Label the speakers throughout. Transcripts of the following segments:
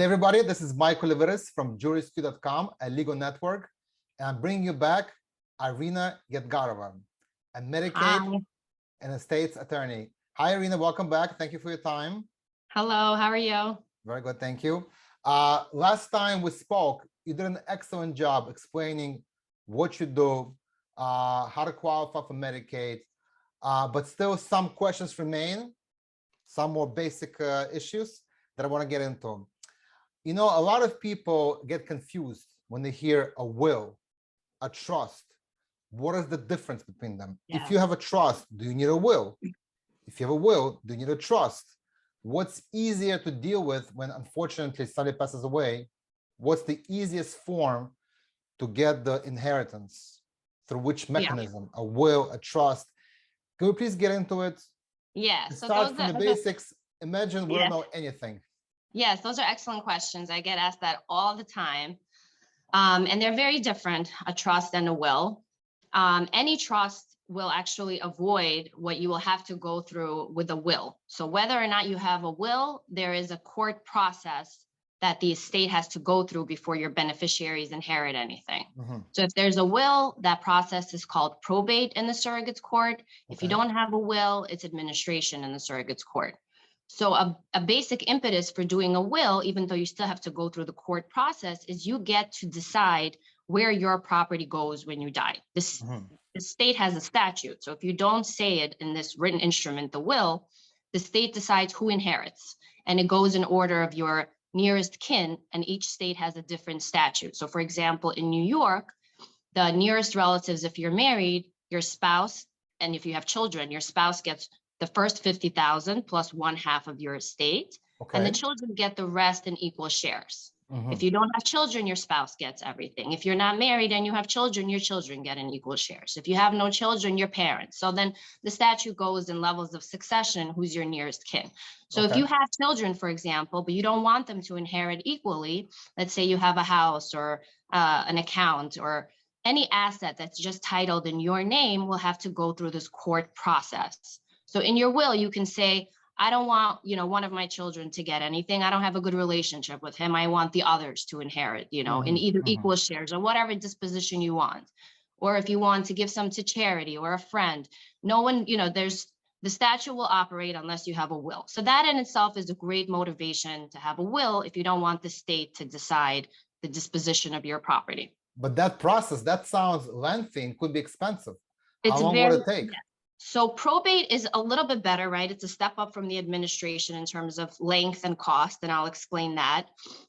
Speaker 1: everybody, this is Michael Liveris from JurisQ.com, a legal network, and I'm bringing you back Irina Yadgarova, a Medicaid and estates attorney. Hi, Irina, welcome back. Thank you for your time.
Speaker 2: Hello, how are you?
Speaker 1: Very good, thank you. Last time we spoke, you did an excellent job explaining what you do, how to qualify for Medicaid, but still some questions remain, some more basic issues that I want to get into. You know, a lot of people get confused when they hear a will, a trust. What is the difference between them?
Speaker 2: Yeah.
Speaker 1: If you have a trust, do you need a will? If you have a will, do you need a trust? What's easier to deal with when, unfortunately, somebody passes away? What's the easiest form to get the inheritance? Through which mechanism? A will, a trust? Can we please get into it?
Speaker 2: Yeah. So
Speaker 1: start from the basics. Imagine we don't know anything.
Speaker 2: Yes, those are excellent questions. I get asked that all the time. And they're very different, a trust and a will. Any trust will actually avoid what you will have to go through with a will. So whether or not you have a will, there is a court process that the estate has to go through before your beneficiaries inherit anything. So if there's a will, that process is called probate in the surrogate's court. If you don't have a will, it's administration in the surrogate's court. So a basic impetus for doing a will, even though you still have to go through the court process, is you get to decide where your property goes when you die. The state has a statute. So if you don't say it in this written instrument, the will, the state decides who inherits, and it goes in order of your nearest kin, and each state has a different statute. So for example, in New York, the nearest relatives, if you're married, your spouse, and if you have children, your spouse gets the first 50,000 plus 1/2 of your estate, and the children get the rest in equal shares. If you don't have children, your spouse gets everything. If you're not married and you have children, your children get in equal shares. If you have no children, your parents. So then the statute goes in levels of succession, who's your nearest kin. So if you have children, for example, but you don't want them to inherit equally, let's say you have a house or an account or any asset that's just titled in your name will have to go through this court process. So in your will, you can say, I don't want, one of my children to get anything. I don't have a good relationship with him. I want the others to inherit, in either equal shares or whatever disposition you want. Or if you want to give some to charity or a friend, no one, the statute will operate unless you have a will. So that in itself is a great motivation to have a will if you don't want the state to decide the disposition of your property.
Speaker 1: But that process, that sounds lengthy and could be expensive. How long would it take?
Speaker 2: So probate is a little bit better, right? It's a step up from the administration in terms of length and cost, and I'll explain that.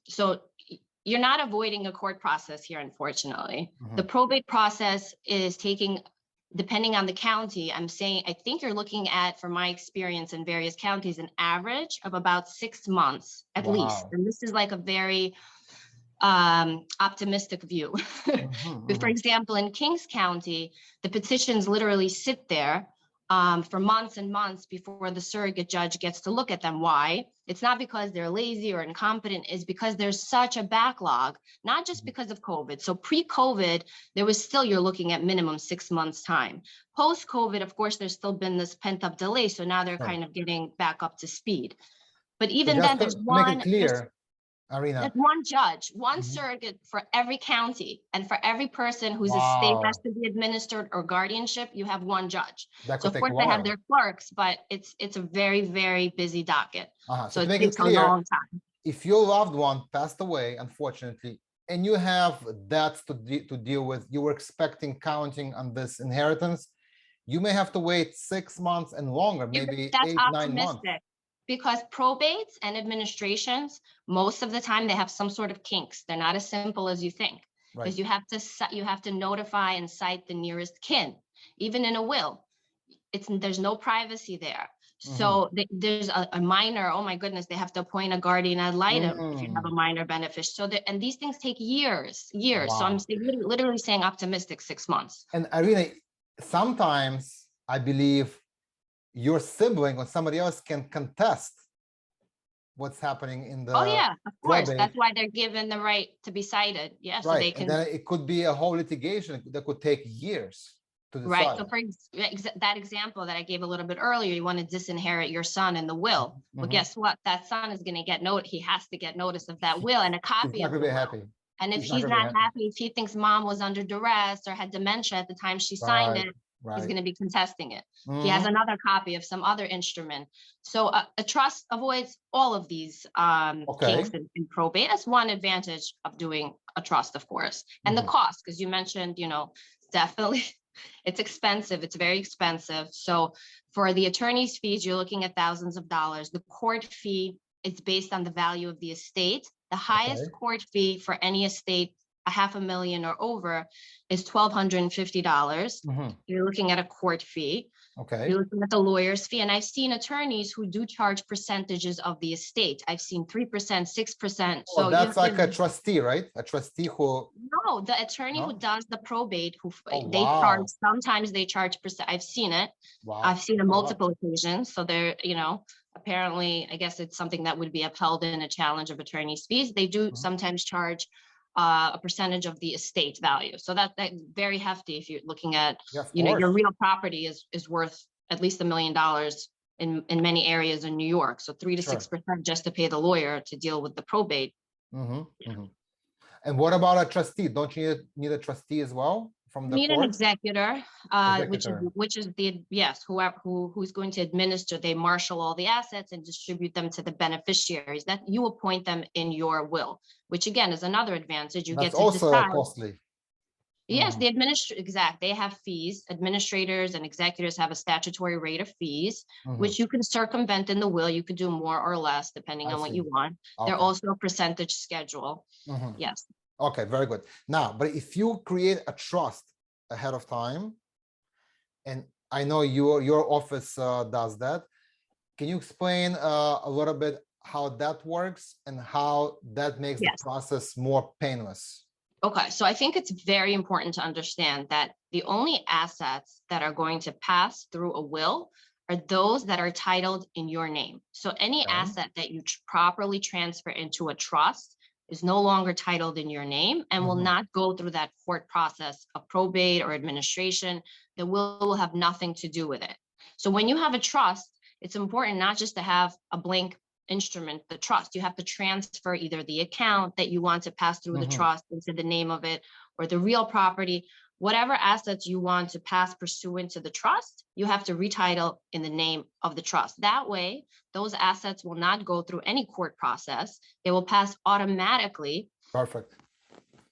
Speaker 2: So you're not avoiding a court process here, unfortunately. The probate process is taking, depending on the county, I think you're looking at, from my experience in various counties, an average of about 6 months at least. And this is like a very optimistic view. For example, in Kings County, the petitions literally sit there for months and months before the surrogate judge gets to look at them. Why? It's not because they're lazy or incompetent, it's because there's such a backlog, not just because of COVID. So pre-COVID, there was still, you're looking at minimum 6 months time. Post-COVID, of course, there's still been this pent-up delay. So now they're kind of getting back up to speed. But even then, there's one,
Speaker 1: make it clear, Irina.
Speaker 2: There's one judge, one surrogate for every county, and for every person whose estate has to be administered or guardianship, you have one judge. So of course they have their clerks, but it's a very, very busy docket. So it takes a long time.
Speaker 1: If your loved one passed away, unfortunately, and you have debts to deal with, you were expecting counting on this inheritance, you may have to wait 6 months and longer, maybe 8-9 months.
Speaker 2: Because probates and administrations, most of the time they have some sort of kinks. They're not as simple as you think, because you have to notify and cite the nearest kin. Even in a will, there's no privacy there. So there's a minor. Oh my goodness, they have to appoint a guardian ad litem if you have a minor beneficiary. So and these things take years. So I'm literally saying optimistic 6 months.
Speaker 1: And Irina, sometimes I believe your sibling or somebody else can contest what's happening in the
Speaker 2: of course. That's why they're given the right to be cited. So they can.
Speaker 1: And then it could be a whole litigation that could take years. to
Speaker 2: Right.
Speaker 1: decide.
Speaker 2: So for that example that I gave a little bit earlier, you want to disinherit your son in the will. Well,
Speaker 1: Mhm.
Speaker 2: guess what? That son is going to get note. He has to get notice of that will and a
Speaker 1: He's
Speaker 2: copy
Speaker 1: not
Speaker 2: of
Speaker 1: gonna
Speaker 2: the
Speaker 1: be
Speaker 2: will.
Speaker 1: happy.
Speaker 2: And if
Speaker 1: He's not
Speaker 2: he's
Speaker 1: gonna be
Speaker 2: not happy, if he thinks mom was under duress or had dementia at the time she signed
Speaker 1: Right,
Speaker 2: it, he's
Speaker 1: right.
Speaker 2: going to be contesting it. He has
Speaker 1: Mhm.
Speaker 2: another copy of some other instrument. So a trust avoids all of these
Speaker 1: Okay.
Speaker 2: kinks in probate. That's one advantage of doing a trust, of course. And the
Speaker 1: Mhm.
Speaker 2: cost, because you mentioned, definitely it's expensive. It's very expensive. So for the attorney's fees, you're looking at thousands of dollars. The court fee is based on the value of the estate. The highest
Speaker 1: Okay.
Speaker 2: court fee for any estate, $500,000 or over, is $1,250.
Speaker 1: Mhm.
Speaker 2: You're looking at a court fee.
Speaker 1: Okay.
Speaker 2: You're looking at the lawyer's fee. And I've seen attorneys who do charge percentages of the estate. I've seen 3%, 6%.
Speaker 1: Oh,
Speaker 2: So
Speaker 1: that's like a
Speaker 2: you
Speaker 1: trustee, right? A trustee who,
Speaker 2: no, the attorney who
Speaker 1: no?
Speaker 2: does the probate,
Speaker 1: Oh,
Speaker 2: they charge,
Speaker 1: wow.
Speaker 2: sometimes they charge percent. I've seen it.
Speaker 1: Wow.
Speaker 2: I've seen it
Speaker 1: Oh, wow.
Speaker 2: multiple occasions. So they're, apparently, I guess it's something that would be upheld in a challenge of attorney's fees. They do
Speaker 1: Mhm.
Speaker 2: sometimes charge a percentage of the estate value. So that very hefty if you're looking at,
Speaker 1: Yeah, of
Speaker 2: your
Speaker 1: course.
Speaker 2: real property is worth at least $1 million in many areas in New York. So 3 to
Speaker 1: Sure.
Speaker 2: 6% just to pay the lawyer to deal with the probate.
Speaker 1: Mhm, mhm. And what about a trustee? Don't you need a trustee as well from the
Speaker 2: Need an
Speaker 1: court?
Speaker 2: executor,
Speaker 1: Executor.
Speaker 2: which is the, yes, who's going to administer, they marshal all the assets and distribute them to the beneficiaries, that you appoint them in your will, which again is another advantage. You
Speaker 1: That's
Speaker 2: get to
Speaker 1: also
Speaker 2: decide.
Speaker 1: costly.
Speaker 2: Yes,
Speaker 1: Mhm.
Speaker 2: the they have fees. Administrators and executors have a statutory rate of fees,
Speaker 1: Mhm.
Speaker 2: which you can circumvent in the will. You could do more or less depending
Speaker 1: I
Speaker 2: on what
Speaker 1: see.
Speaker 2: you want. They're
Speaker 1: Okay.
Speaker 2: also a percentage schedule.
Speaker 1: Mhm.
Speaker 2: Yes.
Speaker 1: Okay, very good. Now, but if you create a trust ahead of time, and I know your office does that, can you explain a little bit how that works and how that makes the
Speaker 2: Yes.
Speaker 1: process more painless?
Speaker 2: Okay, so I think it's very important to understand that the only assets that are going to pass through a will are those that are titled in your name. So any
Speaker 1: Okay.
Speaker 2: asset that you properly transfer into a trust is no longer titled in your name and will
Speaker 1: Mhm.
Speaker 2: not go through that court process of probate or administration. The will have nothing to do with it. So when you have a trust, it's important not just to have a blank instrument, the trust. You have to transfer either the account that you want to pass through the
Speaker 1: Mhm.
Speaker 2: trust into the name of it, or the real property, whatever assets you want to pass pursuant to the trust, you have to retitle in the name of the trust. That way, those assets will not go through any court process. They will pass automatically
Speaker 1: Perfect.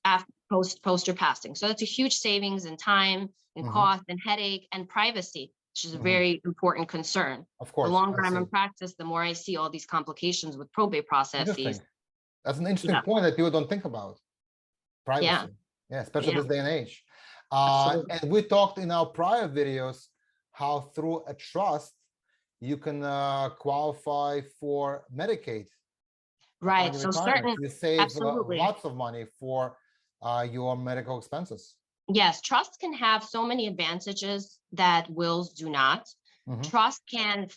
Speaker 2: after post your passing. So that's a huge savings in time and
Speaker 1: Mhm.
Speaker 2: cost and headache and privacy, which is a
Speaker 1: Mhm.
Speaker 2: very important concern.
Speaker 1: Of
Speaker 2: The
Speaker 1: course.
Speaker 2: longer
Speaker 1: I
Speaker 2: I'm in
Speaker 1: see.
Speaker 2: practice, the more I see all these complications with probate processes.
Speaker 1: Interesting. That's an interesting
Speaker 2: Yeah,
Speaker 1: point that people don't think about.
Speaker 2: yeah,
Speaker 1: Privacy. Yeah, especially
Speaker 2: yeah,
Speaker 1: this day and age.
Speaker 2: absolutely.
Speaker 1: And we talked in our prior videos how through a trust you can qualify for Medicaid upon
Speaker 2: Right.
Speaker 1: your
Speaker 2: So
Speaker 1: retirement.
Speaker 2: certain,
Speaker 1: You save
Speaker 2: absolutely.
Speaker 1: lots of money for your medical expenses.
Speaker 2: Yes, trusts can have so many advantages that wills do not.
Speaker 1: Mhm.
Speaker 2: Trust can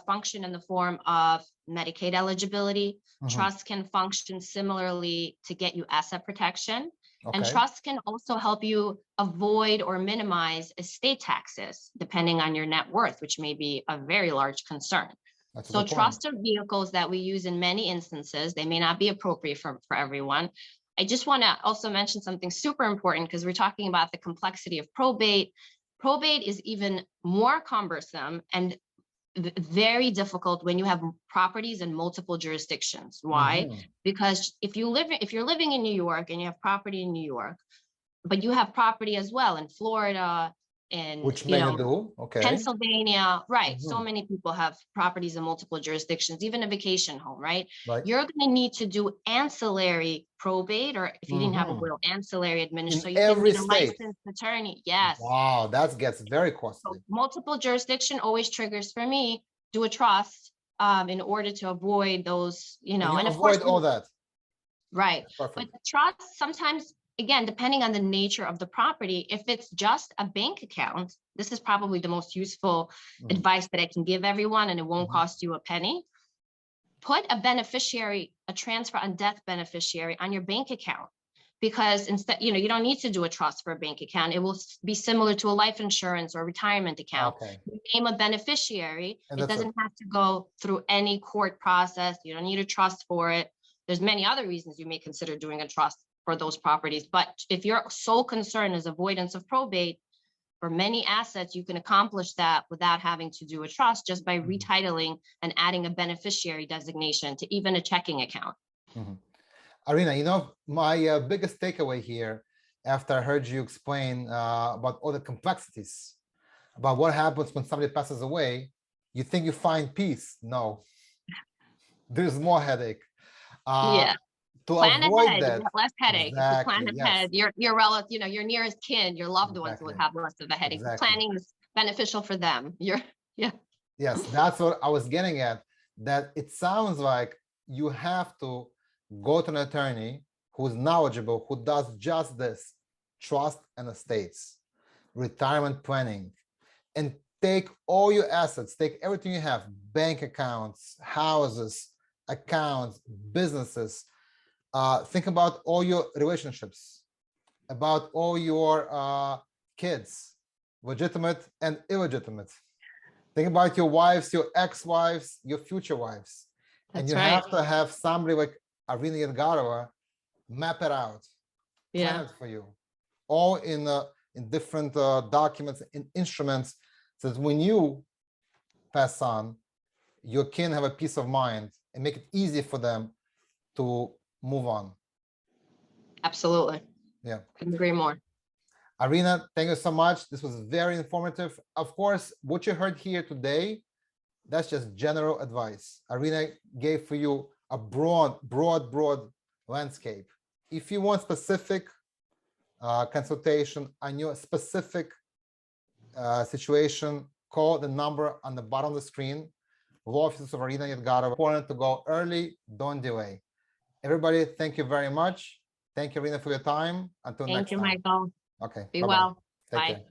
Speaker 2: function in the form of Medicaid eligibility.
Speaker 1: Mhm.
Speaker 2: Trust can function similarly to get you asset protection. And
Speaker 1: Okay.
Speaker 2: trust can also help you avoid or minimize estate taxes, depending on your net worth, which may be a very large concern.
Speaker 1: That's a
Speaker 2: So
Speaker 1: good point.
Speaker 2: trusts are vehicles that we use in many instances. They may not be appropriate for everyone. I just want to also mention something super important because we're talking about the complexity of probate. Probate is even more cumbersome and very difficult when you have properties in multiple jurisdictions. Why?
Speaker 1: Mhm.
Speaker 2: Because if you're living in New York and you have property in New York, but you have property as well in Florida, in
Speaker 1: Which many do. Okay.
Speaker 2: Pennsylvania, right? So
Speaker 1: Mhm.
Speaker 2: many people have properties in multiple jurisdictions, even a vacation home, right?
Speaker 1: Right.
Speaker 2: You're going to need to do ancillary probate, or if you didn't have a
Speaker 1: Mhm.
Speaker 2: will, ancillary
Speaker 1: In
Speaker 2: administration. You can
Speaker 1: every
Speaker 2: need a
Speaker 1: state.
Speaker 2: licensed attorney. Yes.
Speaker 1: Wow, that gets very
Speaker 2: So
Speaker 1: costly.
Speaker 2: multiple jurisdiction always triggers for me, do a trust in order to avoid those,
Speaker 1: And you
Speaker 2: and of course,
Speaker 1: avoid all that.
Speaker 2: right.
Speaker 1: That's
Speaker 2: But
Speaker 1: perfect.
Speaker 2: the trust sometimes, again, depending on the nature of the property, if it's just a bank account, this is probably the most useful
Speaker 1: Mhm.
Speaker 2: advice that I can give everyone, and it won't
Speaker 1: Mhm.
Speaker 2: cost you a penny. Put a beneficiary, a transfer on death beneficiary on your bank account. because instead, you don't need to do a trust for a bank account. It will be similar to a life insurance or retirement account.
Speaker 1: Okay.
Speaker 2: You name a beneficiary.
Speaker 1: And
Speaker 2: It
Speaker 1: that's it.
Speaker 2: doesn't have to go through any court process. You don't need a trust for it. There's many other reasons you may consider doing a trust for those properties. But if your sole concern is avoidance of probate, for many assets, you can accomplish that without having to do a trust, just by retitling and adding a beneficiary designation to even a checking account.
Speaker 1: Irina, my biggest takeaway here, after I heard you explain about all the complexities, about what happens when somebody passes away, you think you find peace. No, there's more headache.
Speaker 2: Yeah.
Speaker 1: To
Speaker 2: Plan
Speaker 1: avoid
Speaker 2: ahead,
Speaker 1: that,
Speaker 2: you have less headache. If you plan
Speaker 1: exactly,
Speaker 2: ahead,
Speaker 1: yes,
Speaker 2: your relative, your nearest kin, your loved ones would
Speaker 1: exactly,
Speaker 2: have less of a headache.
Speaker 1: exactly.
Speaker 2: Planning is beneficial for them. Yeah.
Speaker 1: Yes, that's what I was getting at, that it sounds like you have to go to an attorney who's knowledgeable, who does just this, trust and estates, retirement planning, and take all your assets, take everything you have, bank accounts, houses, accounts, businesses, think about all your relationships, about all your kids, legitimate and illegitimate. Think about your wives, your ex-wives, your future wives. And
Speaker 2: That's
Speaker 1: you
Speaker 2: right.
Speaker 1: have to have somebody like Irina Yadgarova map it out, plan
Speaker 2: Yeah.
Speaker 1: it for you, all in different documents and instruments, so that when you pass on, your kin have a peace of mind and make it easy for them to move on.
Speaker 2: Absolutely.
Speaker 1: Yeah.
Speaker 2: Couldn't agree more.
Speaker 1: Irina, thank you so much. This was very informative. Of course, what you heard here today, that's just general advice. Irina gave for you a broad landscape. If you want specific consultation on your specific situation, call the number on the bottom of the screen. Law offices of Irina Yadgarova. Important to go early, don't delay. Everybody, thank you very much. Thank you, Irina, for your time. Until next time.
Speaker 2: Thank you, Michael.
Speaker 1: Okay.
Speaker 2: Be
Speaker 1: Bye-bye.
Speaker 2: well.
Speaker 1: Take
Speaker 2: Bye.
Speaker 1: care.